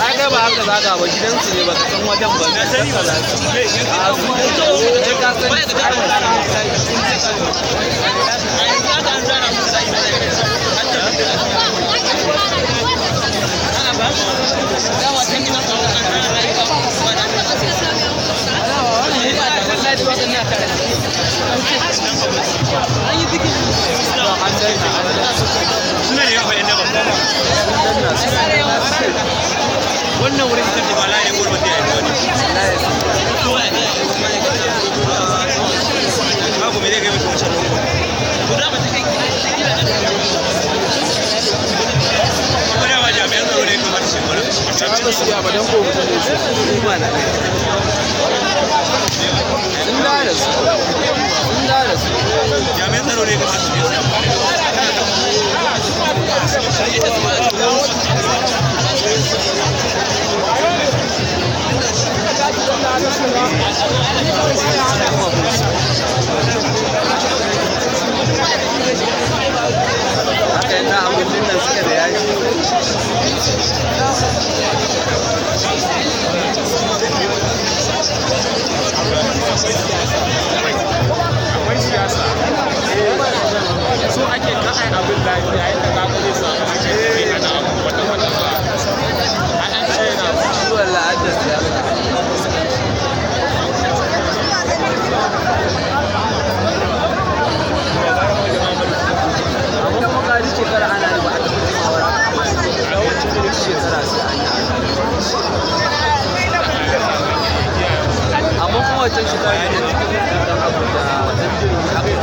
ai ba haka zaga ba gidansu ne ba ka san wajen ba na sani ba a su ne ka wannan wurin ita ce ba layin gurbin da ya yi wani babu mai zai gami kuma can kuma yawa jami'an tsaro ne kamar shi mara ba su ya ba don ko mutum ne su imana sun da su jami'an tsaro ne kamar shi haka yana abincin nan suka da yaji akwai siyasa so ake ka'ai abin lafiya yadda ka kare su ake kai ana wata ba a yan china zuwan la'adar siyasa abin kuma kaji shekara ana yi ba a tafi jimawar shekara sai an yi amma kuma wancan shekara ne cikin ɗan abu da wajen jirgin aka yi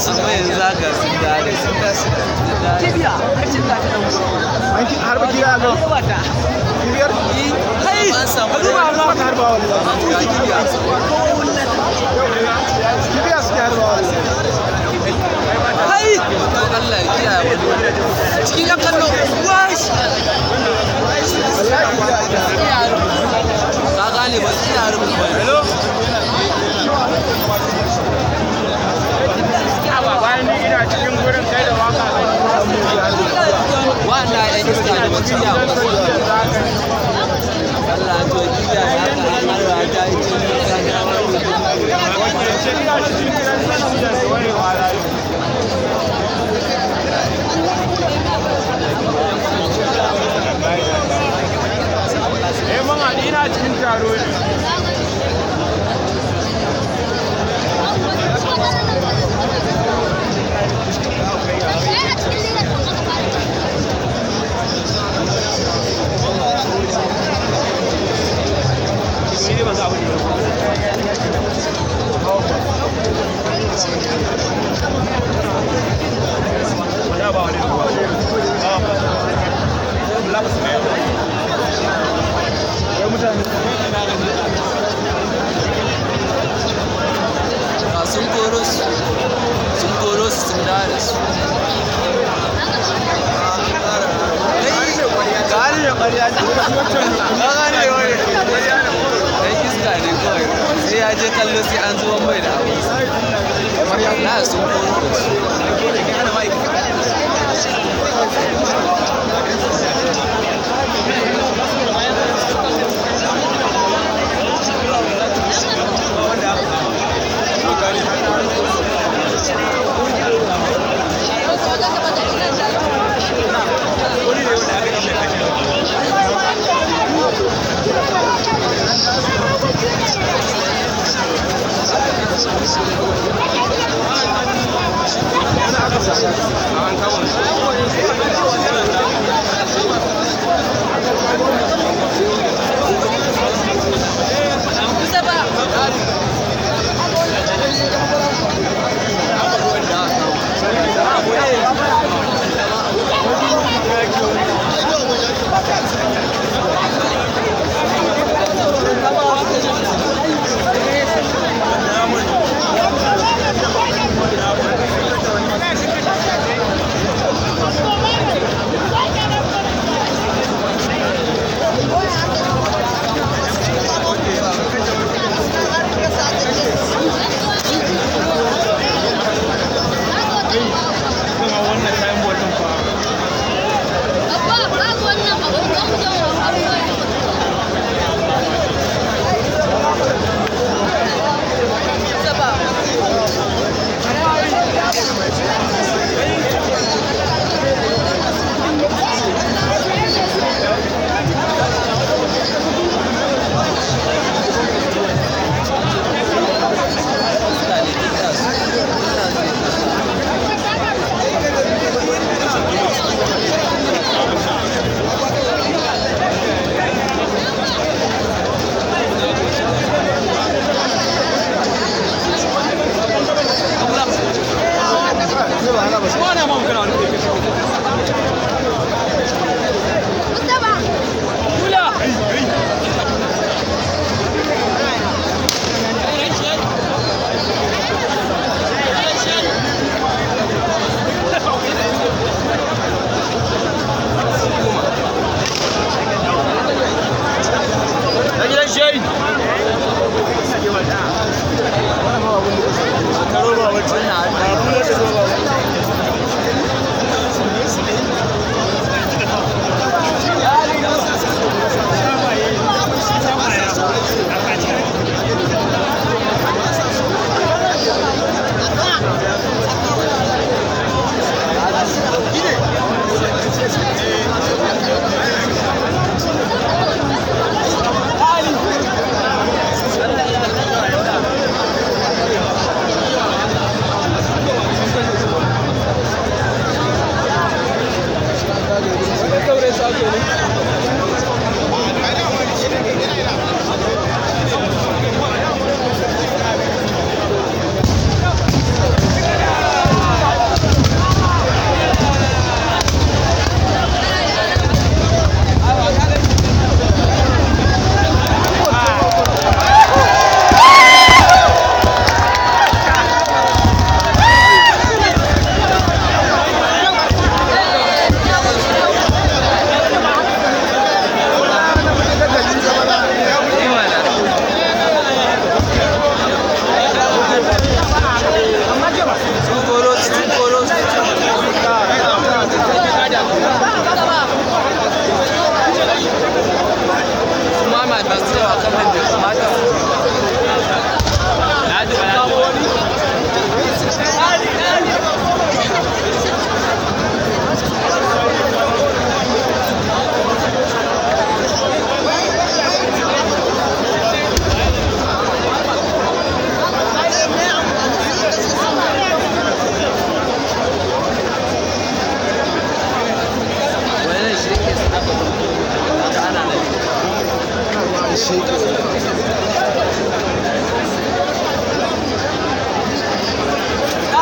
amma yanzu zaga sun dare kibiya harcin za ta ɗauko har ba kibiya ga kibiyar kai an samu duba Allah ka harba wallahi kibiya kibiya suke harba wallahi kai Allah ya kiyaye wani cikin yan kallo wash ka gane ba su yaro ba hello bayan ni ina cikin gurin kai da waka wanda ya iska da mutiya Allah to kiya ya ka Allah ta yi ina cikin taro ne sun koro su sun dawo da su gani da ƙwarya ce ka gane wani ɗan iska ne kawai sai ya je kallo sai an zuwa mai da abu na sun koro da su an kawo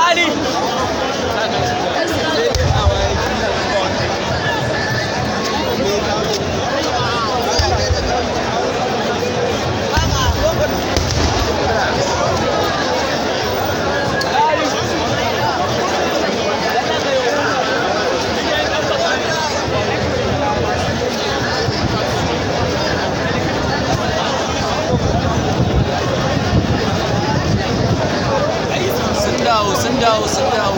Ali! Sun dawo.